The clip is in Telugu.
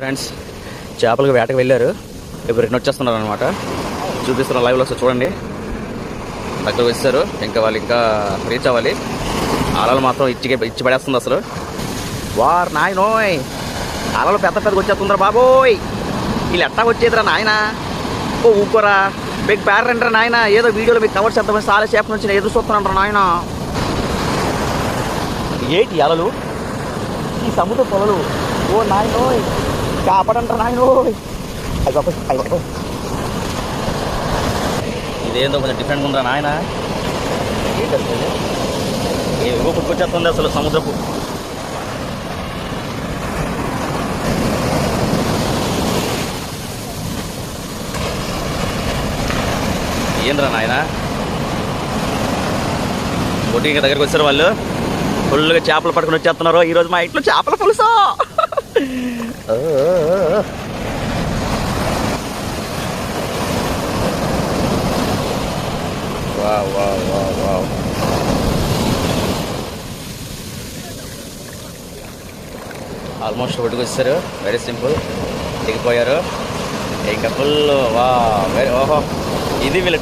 ఫ్రెండ్స్ చేపలకు వేటకు వెళ్ళారు, ఇప్పుడు రిటర్న్ వచ్చేస్తున్నారు అనమాట. చూపిస్తున్న లైవ్లో ఒకసారి చూడండి. దగ్గర వచ్చారు, ఇంకా వాళ్ళు ఇంకా రీచ్ అవ్వాలి. అలలు మాత్రం ఇచ్చి పడేస్తుంది అసలు. వార్ నాయనోయ్, అలలు పెద్ద పెద్దగా వచ్చేస్తుందిరా బాబోయ్. వీళ్ళు ఎట్టా వచ్చేదిరా నాయన. ఓ ఊకోరా, మీకు పేరంటారా నాయన. ఏదో వీడియోలో మీకు కవర్ చేద్దామని చాలా చేప నుంచి నేను ఎదురు చూస్తున్నాను నాయన. ఏంటి అలలు, ఈ సముద్ర పొలలు. ఓ నాయనోయ్, కాపాడంటారు నాయనోయ్. ఇదేందో కొంచెం డిఫరెంట్గా ఉందా నాయన. ఏంటంటే ఏవో పుట్టుకొచ్చేస్తుంది అసలు సముద్రపు. ఏంద్రా నాయన. బొట్టింగ్ దగ్గరికి వచ్చారు వాళ్ళు, ఫుల్గా చేపలు పట్టుకుని వచ్చేస్తున్నారు. ఈరోజు మా ఇంట్లో చేపల పులుసు. ఆల్మోస్ట్ ఒడ్డుకు వచ్చారు. వెరీ సింపుల్, దిగిపోయారు ఇంకా ఫుల్. వా వెరీ ఓహో, ఇది వీళ్ళ